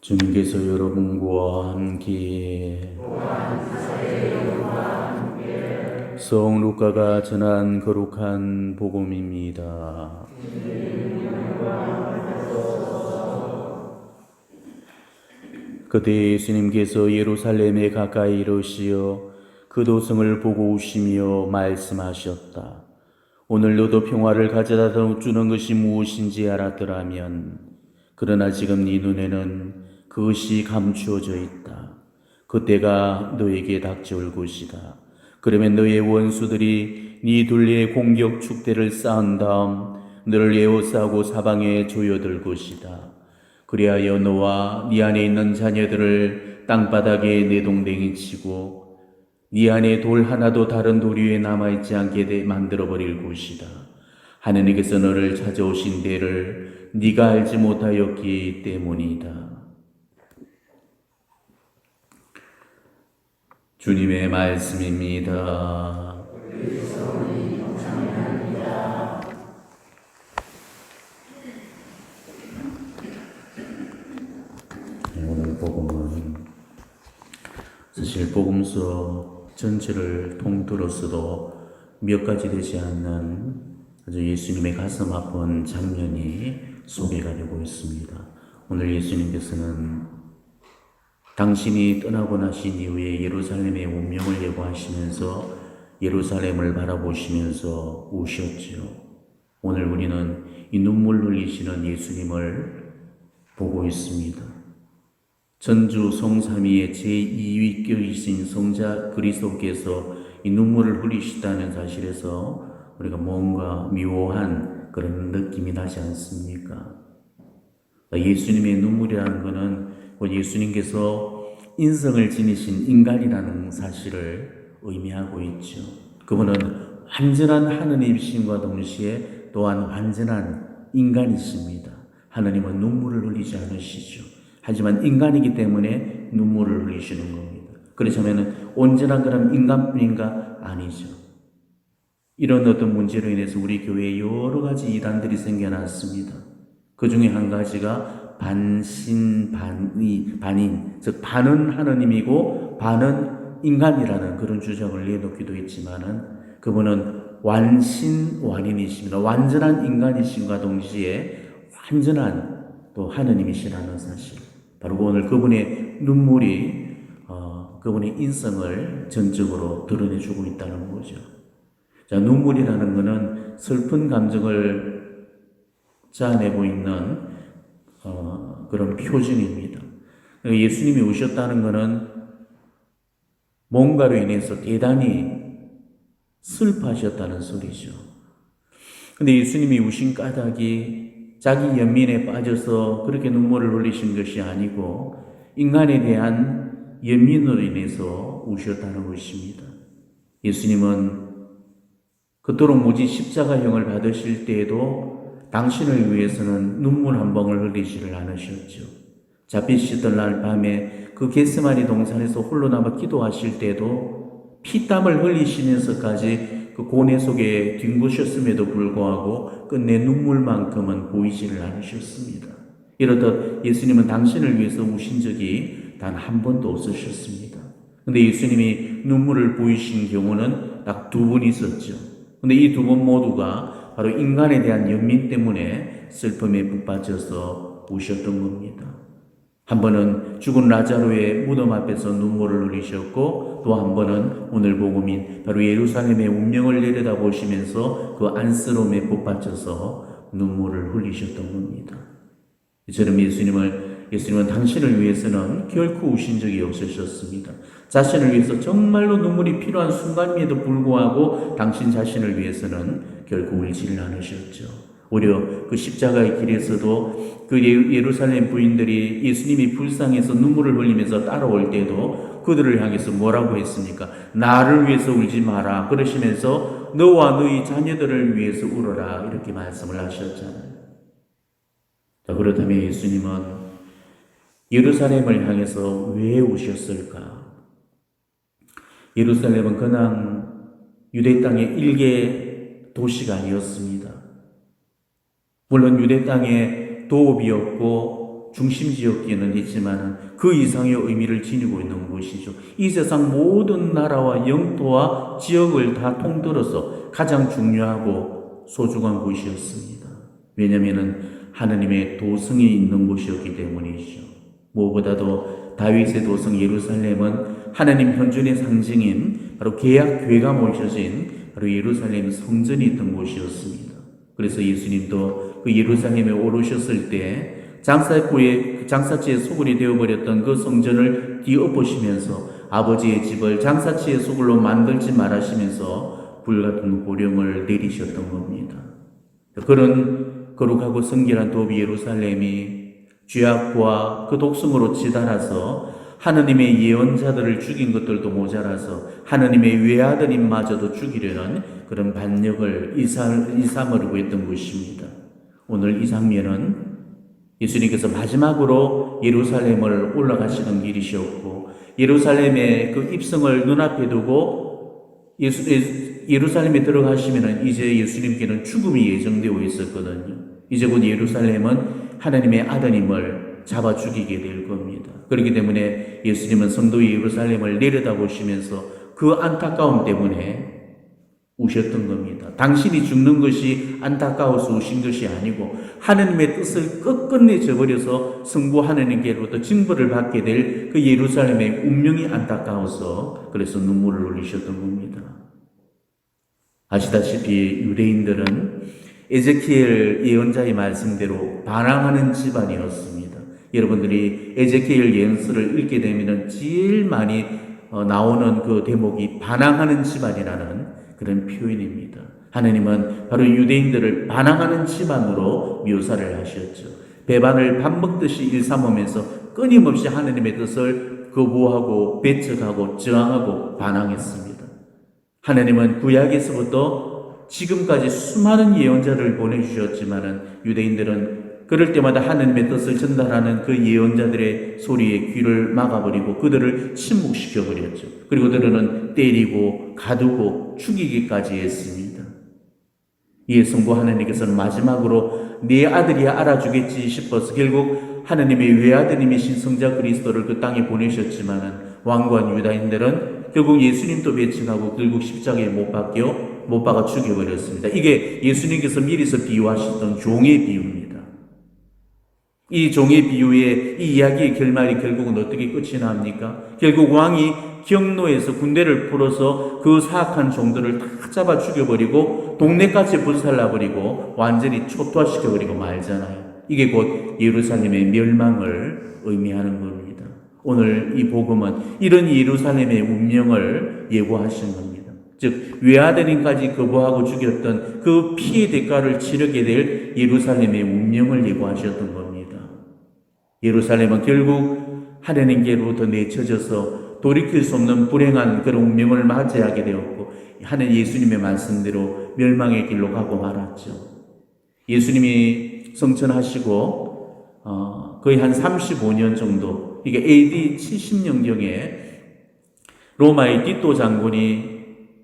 주님께서 여러분과 함께 성 루카가 전한 거룩한 복음입니다. 그때 예수님께서 예루살렘에 가까이 이르시어 그 도성을 보고 오시며 말씀하셨다. 오늘 너도 평화를 가져다 주는 것이 무엇인지 알았더라면, 그러나 지금 네 눈에는 그것이 감추어져 있다. 그때가 너에게 닥쳐올 것이다. 그러면 너의 원수들이 네 둘레에 공격 축대를 쌓은 다음 너를 에워싸고 사방에 조여들 것이다. 그리하여 너와 네 안에 있는 자녀들을 땅바닥에 내동댕이 치고 네 안에 돌 하나도 다른 돌 위에 남아있지 않게 만들어버릴 것이다. 하느님께서 너를 찾아오신 때를 네가 알지 못하였기 때문이다. 주님의 말씀입니다. 오늘 복음은 사실 복음서 전체를 통틀어서도 몇 가지 되지 않는 아주 예수님의 가슴 아픈 장면이 소개가 되고 있습니다. 오늘 예수님께서는 당신이 떠나고 나신 이후에 예루살렘의 운명을 예고하시면서 예루살렘을 바라보시면서 우셨지요. 오늘 우리는 이 눈물 흘리시는 예수님을 보고 있습니다. 전주 성삼위의 제2위격이신 성자 그리스도께서 이 눈물을 흘리시다는 사실에서 우리가 뭔가 묘한 그런 느낌이 나지 않습니까? 예수님의 눈물이라는 것은 예수님께서 인성을 지니신 인간이라는 사실을 의미하고 있죠. 그분은 완전한 하느님이심과 동시에 또한 완전한 인간이십니다. 하느님은 눈물을 흘리지 않으시죠. 하지만 인간이기 때문에 눈물을 흘리시는 겁니다. 그렇다면 온전한 그런 인간뿐인가? 아니죠. 이런 어떤 문제로 인해서 우리 교회에 여러 가지 이단들이 생겨났습니다. 그 중에 한 가지가 반인, 즉 반은 하느님이고 반은 인간이라는 그런 주장을 내놓기도 했지만은 그분은 완신완인이십니다. 완전한 인간이심과 동시에 완전한 또 하느님이시라는 사실. 바로 오늘 그분의 눈물이 그분의 인성을 전적으로 드러내주고 있다는 거죠. 자, 눈물이라는 것은 슬픈 감정을 짜내고 있는 그런 표징입니다. 예수님이 우셨다는 것은 뭔가로 인해서 대단히 슬퍼하셨다는 소리죠. 근데 예수님이 우신 까닭이 자기 연민에 빠져서 그렇게 눈물을 흘리신 것이 아니고 인간에 대한 연민으로 인해서 우셨다는 것입니다. 예수님은 그토록 무지 십자가형을 받으실 때에도 당신을 위해서는 눈물 한 방울 흘리지를 않으셨죠. 잡히시던 날 밤에 그 겟세마니 동산에서 홀로 남아 기도하실 때도 피땀을 흘리시면서까지 그 고뇌 속에 뒹구셨음에도 불구하고 끝내 눈물만큼은 보이지를 않으셨습니다. 이렇듯 예수님은 당신을 위해서 우신 적이 단 한 번도 없으셨습니다. 근데 예수님이 눈물을 보이신 경우는 딱 두 번 있었죠. 근데 이 두 번 모두가 바로 인간에 대한 연민 때문에 슬픔에 북받쳐서 우셨던 겁니다. 한 번은 죽은 라자로의 무덤 앞에서 눈물을 흘리셨고 또 한 번은 오늘 복음인 바로 예루살렘의 운명을 내려다보시면서 그 안쓰러움에 북받쳐서 눈물을 흘리셨던 겁니다. 이처럼 예수님은 당신을 위해서는 결코 우신 적이 없으셨습니다. 자신을 위해서 정말로 눈물이 필요한 순간임에도 불구하고 당신 자신을 위해서는 결코 울지를 않으셨죠. 오히려 그 십자가의 길에서도 그 예루살렘 부인들이 예수님이 불쌍해서 눈물을 흘리면서 따라올 때도 그들을 향해서 뭐라고 했습니까? 나를 위해서 울지 마라. 그러시면서 너와 너희 자녀들을 위해서 울어라. 이렇게 말씀을 하셨잖아요. 자, 그렇다면 예수님은 예루살렘을 향해서 왜 오셨을까? 예루살렘은 그냥 유대 땅의 일개 도시가 아니었습니다. 물론 유대 땅의 도읍이었고 중심지였기는 했지만 그 이상의 의미를 지니고 있는 것이죠. 이 세상 모든 나라와 영토와 지역을 다 통틀어서 가장 중요하고 소중한 곳이었습니다. 왜냐하면 하느님의 도성이 있는 곳이었기 때문이죠. 무엇보다도 다윗의 도성 예루살렘은 하나님 현존의 상징인 바로 계약궤가 모셔진 바로 예루살렘 성전이 있던 곳이었습니다. 그래서 예수님도 그 예루살렘에 오르셨을 때 장사치의 소굴이 되어버렸던 그 성전을 뒤엎으시면서 아버지의 집을 장사치의 소굴로 만들지 말하시면서 불같은 고령을 내리셨던 겁니다. 그런 거룩하고 성결한 도비 예루살렘이 죄악과 그 독성으로 치달아서 하느님의 예언자들을 죽인 것들도 모자라서 하느님의 외아들임마저도 죽이려는 그런 반역을 일삼으려고 했던 것입니다. 오늘 이 장면은 예수님께서 마지막으로 예루살렘을 올라가시는 길이셨고 예루살렘의 그 입성을 눈앞에 두고 예루살렘에 들어가시면 이제 예수님께는 죽음이 예정되어 있었거든요. 이제 곧 예루살렘은 하나님의 아드님을 잡아 죽이게 될 겁니다. 그렇기 때문에 예수님은 성도 예루살렘을 내려다보시면서 그 안타까움 때문에 우셨던 겁니다. 당신이 죽는 것이 안타까워서 우신 것이 아니고 하나님의 뜻을 끝끝내 저버려서 성부 하나님께로부터 징벌을 받게 될 그 예루살렘의 운명이 안타까워서 그래서 눈물을 흘리셨던 겁니다. 아시다시피 유대인들은 에제키엘 예언자의 말씀대로 반항하는 집안이었습니다. 여러분들이 에제키엘 예언서를 읽게 되면 제일 많이 나오는 그 대목이 반항하는 집안이라는 그런 표현입니다. 하나님은 바로 유대인들을 반항하는 집안으로 묘사를 하셨죠. 배반을 밥 먹듯이 일삼으면서 끊임없이 하나님의 뜻을 거부하고 배척하고 저항하고 반항했습니다. 하나님은 구약에서부터 지금까지 수많은 예언자를 보내주셨지만 유대인들은 그럴 때마다 하나님의 뜻을 전달하는 그 예언자들의 소리에 귀를 막아버리고 그들을 침묵시켜버렸죠. 그리고 그들은 때리고 가두고 죽이기까지 했습니다. 이에 성부 하나님께서는 마지막으로 내 아들이 알아주겠지 싶어서 결국 하나님의 외아드님이신 성자 그리스도를 그 땅에 보내셨지만 완고한 유다인들은 결국 예수님도 배척하고 결국 십자가에 못 박아 죽여버렸습니다. 이게 예수님께서 미리서 비유하셨던 종의 비유입니다. 이 종의 비유의 이 이야기의 결말이 결국은 어떻게 끝이 납니까? 결국 왕이 경로에서 군대를 풀어서 그 사악한 종들을 다 잡아 죽여버리고 동네까지 불살라버리고 완전히 초토화시켜버리고 말잖아요. 이게 곧 예루살렘의 멸망을 의미하는 겁니다. 오늘 이 복음은 이런 예루살렘의 운명을 예고하신 겁니다. 즉 외아들인까지 거부하고 죽였던 그 피의 대가를 치르게 될 예루살렘의 운명을 예고하셨던 겁니다. 예루살렘은 결국 하나님께로부터 내쳐져서 돌이킬 수 없는 불행한 그런 운명을 맞이하게 되었고 하나님 예수님의 말씀대로 멸망의 길로 가고 말았죠. 예수님이 성천하시고 거의 한 35년 정도, 이게 AD 70년경에 로마의 디토 장군이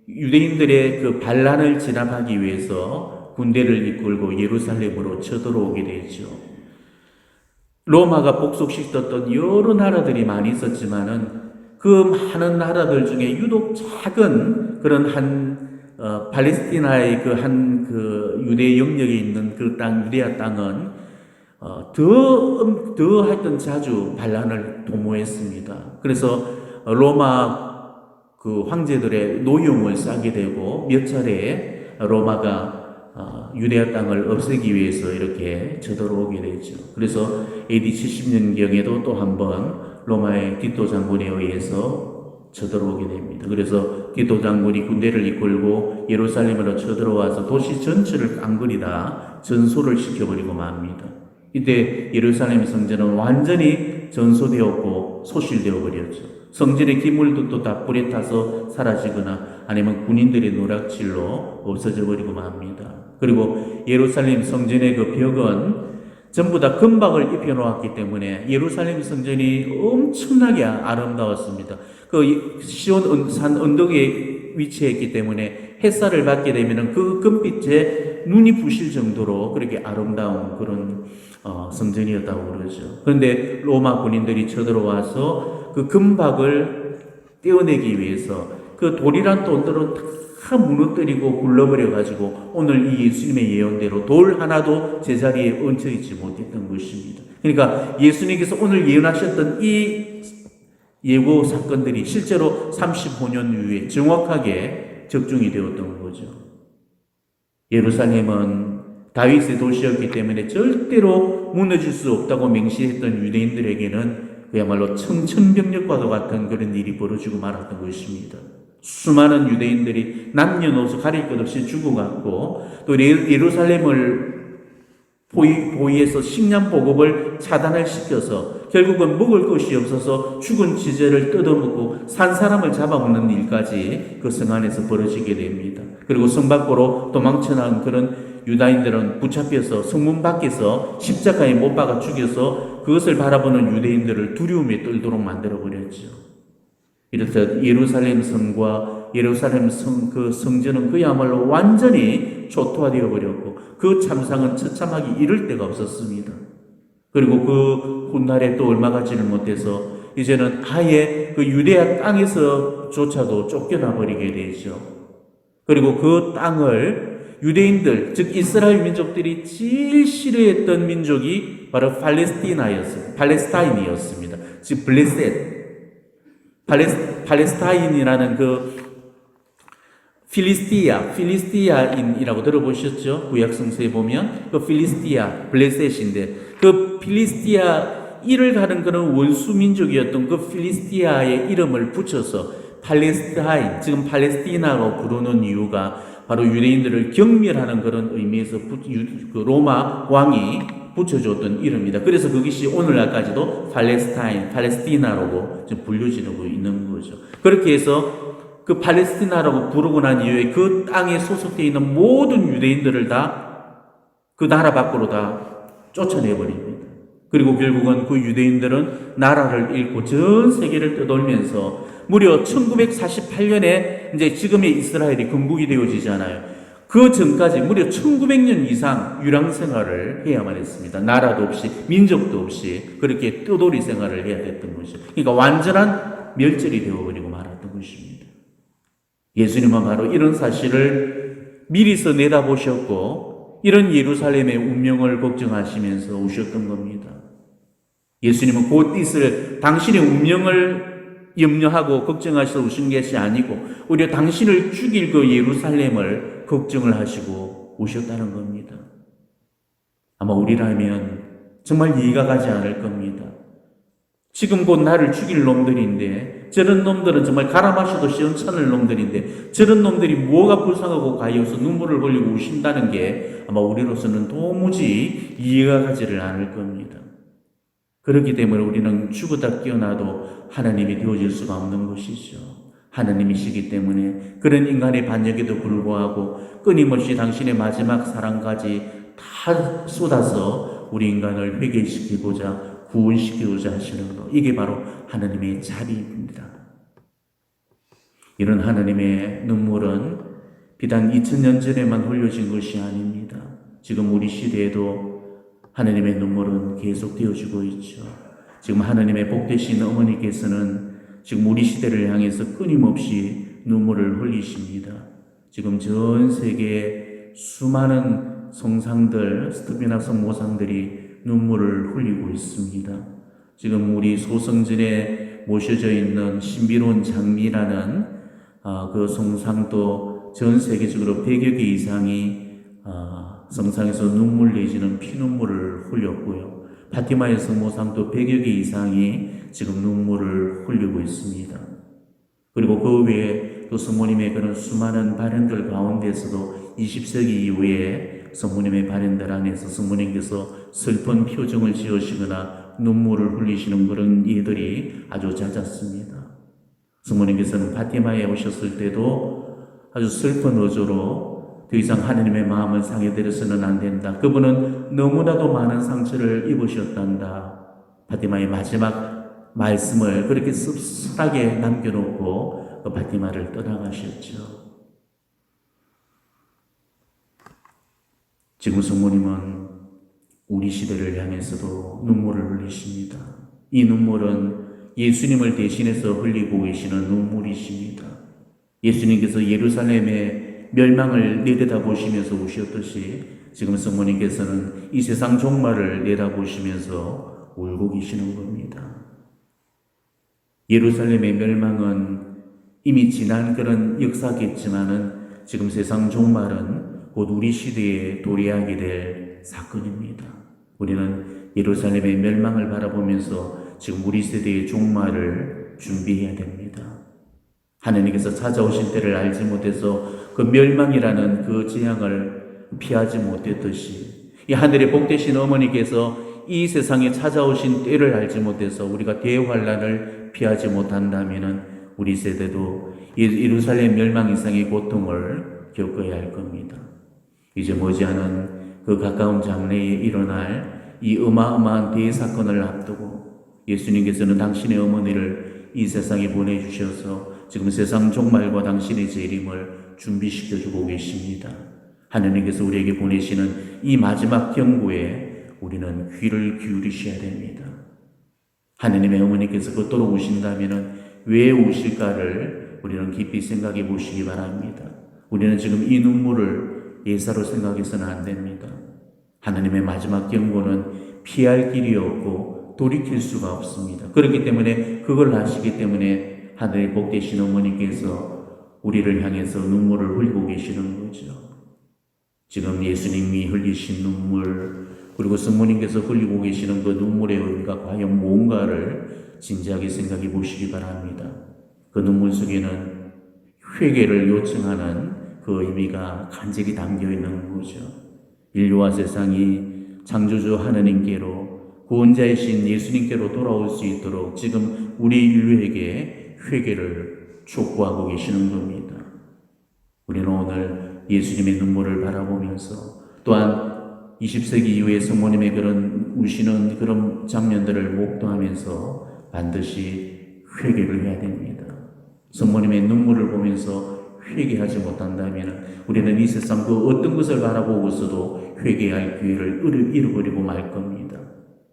유대인들의 그 반란을 진압하기 위해서 군대를 이끌고 예루살렘으로 쳐들어오게 되죠. 로마가 복속시켰던 여러 나라들이 많이 있었지만은 그 많은 나라들 중에 유독 작은 그런 팔레스티나의 그 유대 영역에 있는 그 땅, 유대아 땅은 더 하여튼 자주 반란을 도모했습니다. 그래서 로마 그 황제들의 노용을 싸게 되고 몇 차례 로마가 유대아 땅을 없애기 위해서 이렇게 쳐들어오게 되죠. 그래서 AD 70년경에도 또 한 번 로마의 디토 장군에 의해서 쳐들어오게 됩니다. 그래서 디토 장군이 군대를 이끌고 예루살렘으로 쳐들어와서 도시 전체를 깡그리 다 전소를 시켜버리고 맙니다. 이때 예루살렘 성전은 완전히 전소되었고 소실되어 버렸죠. 성전의 기물들도 다 불에 타서 사라지거나 아니면 군인들의 노략질로 없어져 버리고 맙니다. 그리고 예루살렘 성전의 그 벽은 전부 다 금박을 입혀놓았기 때문에 예루살렘 성전이 엄청나게 아름다웠습니다. 그 시온 산 언덕에 위치했기 때문에 햇살을 받게 되면 그 금빛에 눈이 부실 정도로 그렇게 아름다운 그런 성전이었다고 그러죠. 그런데 로마 군인들이 쳐들어와서 그 금박을 떼어내기 위해서 그 돌이란 돌들은 다 무너뜨리고 굴러버려가지고 오늘 이 예수님의 예언대로 돌 하나도 제자리에 얹혀 있지 못했던 것입니다. 그러니까 예수님께서 오늘 예언하셨던 이 예고 사건들이 실제로 35년 후에 정확하게 적중이 되었던 거죠. 예루살렘은 다윗의 도시였기 때문에 절대로 무너질 수 없다고 맹시했던 유대인들에게는 그야말로 청천벽력과도 같은 그런 일이 벌어지고 말았던 것입니다. 수많은 유대인들이 남녀노소 가릴 것 없이 죽어갔고 또 예루살렘을 보위해서 식량 보급을 차단을 시켜서 결국은 먹을 것이 없어서 죽은 지제를 뜯어먹고 산 사람을 잡아먹는 일까지 그 성 안에서 벌어지게 됩니다. 그리고 성 밖으로 도망쳐나온 그런 유다인들은 붙잡혀서 성문 밖에서 십자가에 못 박아 죽여서 그것을 바라보는 유대인들을 두려움에 떨도록 만들어버렸죠. 이렇듯 예루살렘 성과 예루살렘 그 성전은 그야말로 완전히 초토화되어 버렸고 그 참상은 처참하기 이를 데가 없었습니다. 그리고 그 훗날에 또 얼마 가지를 못해서 이제는 아예 그 유대야 땅에서조차도 쫓겨나 버리게 되죠. 그리고 그 땅을 유대인들, 즉 이스라엘 민족들이 제일 싫어했던 민족이 바로 팔레스타인이었습니다. 즉 팔레스타인이라는 그 필리스티아인이라고 들어보셨죠? 구약 성서에 보면 그 블레셋인데 그 필리스티아 일을 가는 그런 원수 민족이었던 그 필리스티아의 이름을 붙여서 팔레스타인, 지금 팔레스티나로 부르는 이유가 바로 유대인들을 경멸하는 그런 의미에서 그 로마 왕이 붙여줬던 이름입니다. 그래서 그것이 오늘날까지도 팔레스티나라고 지금 불려지고 있는 거죠. 그렇게 해서 그 팔레스티나라고 부르고 난 이후에 그 땅에 소속되어 있는 모든 유대인들을 다 그 나라 밖으로 다 쫓아내버립니다. 그리고 결국은 그 유대인들은 나라를 잃고 전 세계를 떠돌면서 무려 1948년에 이제 지금의 이스라엘이 건국이 되어지잖아요. 그 전까지 무려 1900년 이상 유랑 생활을 해야만 했습니다. 나라도 없이 민족도 없이 그렇게 떠돌이 생활을 해야 됐던 거죠. 그러니까 완전한 멸절이 되어버리고 말았던 것입니다. 예수님은 바로 이런 사실을 미리서 내다보셨고 이런 예루살렘의 운명을 걱정하시면서 오셨던 겁니다. 예수님은 그 뜻을 당신의 운명을 염려하고 걱정하셔서 오신 것이 아니고 오히려 당신을 죽일 그 예루살렘을 걱정을 하시고 오셨다는 겁니다. 아마 우리라면 정말 이해가 가지 않을 겁니다. 지금 곧 나를 죽일 놈들인데 저런 놈들은 정말 갈아 마셔도 시원찮을 놈들인데 저런 놈들이 뭐가 불쌍하고 가여서 눈물을 흘리고 우신다는 게 아마 우리로서는 도무지 이해가 가지를 않을 겁니다. 그렇기 때문에 우리는 죽었다 깨어나도 하나님이 되어질 수가 없는 것이죠. 하나님이시기 때문에 그런 인간의 반역에도 불구하고 끊임없이 당신의 마지막 사랑까지 다 쏟아서 우리 인간을 회개시키고자 구원시키고자 하시는 것, 이게 바로 하나님의 자비입니다. 이런 하나님의 눈물은 비단 2000년 전에만 흘려진 것이 아닙니다. 지금 우리 시대에도 하나님의 눈물은 계속 되어지고 있죠. 지금 하나님의 복되신 어머니께서는 지금 우리 시대를 향해서 끊임없이 눈물을 흘리십니다. 지금 전 세계에 수많은 성상들, 스티파나 성모상들이 눈물을 흘리고 있습니다. 지금 우리 소성전에 모셔져 있는 신비로운 장미라는 그 성상도 전 세계적으로 100여 개 이상이 성상에서 눈물 내지는 피눈물을 흘렸고요. 파티마의 성모상도 100여 개 이상이 지금 눈물을 흘리고 있습니다. 그리고 그 외에 또 성모님의 그런 수많은 발현들 가운데서도 20세기 이후에 성모님의 발현들 안에서 성모님께서 슬픈 표정을 지으시거나 눈물을 흘리시는 그런 예들이 아주 잦았습니다. 성모님께서는 파티마에 오셨을 때도 아주 슬픈 어조로 더 이상 하나님의 마음을 상해드려서는 안 된다. 그분은 너무나도 많은 상처를 입으셨단다. 파티마의 마지막 말씀을 그렇게 씁쓸하게 남겨놓고 그 파티마를 떠나가셨죠. 지금 성모님은 우리 시대를 향해서도 눈물을 흘리십니다. 이 눈물은 예수님을 대신해서 흘리고 계시는 눈물이십니다. 예수님께서 예루살렘의 멸망을 내려다보시면서 우셨듯이 지금 성모님께서는 이 세상 종말을 내다보시면서 울고 계시는 겁니다. 예루살렘의 멸망은 이미 지난 그런 역사겠지만은 지금 세상 종말은 곧 우리 시대에 도래하게 될 사건입니다. 우리는 예루살렘의 멸망을 바라보면서 지금 우리 세대의 종말을 준비해야 됩니다. 하나님께서 찾아오신 때를 알지 못해서 그 멸망이라는 그 재앙을 피하지 못했듯이 이 하늘의 복되신 어머니께서 이 세상에 찾아오신 때를 알지 못해서 우리가 대환란을 피하지 못한다면 우리 세대도 예루살렘 멸망 이상의 고통을 겪어야 할 겁니다. 이제 머지않은 그 가까운 장래에 일어날 이 어마어마한 대사건을 앞두고 예수님께서는 당신의 어머니를 이 세상에 보내주셔서 지금 세상 종말과 당신의 재림을 준비시켜주고 계십니다. 하나님께서 우리에게 보내시는 이 마지막 경고에 우리는 귀를 기울이셔야 됩니다. 하나님의 어머니께서 그토록 우신다면 왜 우실까를 우리는 깊이 생각해 보시기 바랍니다. 우리는 지금 이 눈물을 예사로 생각해서는 안 됩니다. 하나님의 마지막 경고는 피할 길이 없고 돌이킬 수가 없습니다. 그렇기 때문에 그걸 아시기 때문에 하늘의 복되신 어머니께서 우리를 향해서 눈물을 흘리고 계시는 거죠. 지금 예수님이 흘리신 눈물 그리고 성모님께서 흘리고 계시는 그 눈물의 의미가 과연 뭔가를 진지하게 생각해 보시기 바랍니다. 그 눈물 속에는 회개를 요청하는 그 의미가 간절히 담겨 있는 거죠. 인류와 세상이 창조주 하나님께로 구원자이신 예수님께로 돌아올 수 있도록 지금 우리 인류에게 회개를 촉구하고 계시는 겁니다. 우리는 오늘 예수님의 눈물을 바라보면서 또한 20세기 이후에 성모님의 그런 우시는 그런 장면들을 목도하면서 반드시 회개를 해야 됩니다. 성모님의 눈물을 보면서 회개하지 못한다면 우리는 이 세상 그 어떤 것을 바라보고서도 회개할 기회를 잃어버리고 말 겁니다.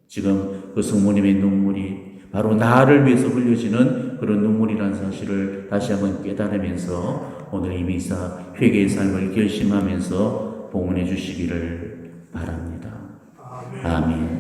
지금 그 성모님의 눈물이 바로 나를 위해서 흘려지는 그런 눈물이라는 사실을 다시 한번 깨달으면서 오늘 이 미사 회개의 삶을 결심하면서 봉헌해 주시기를 바랍니다. 아멘.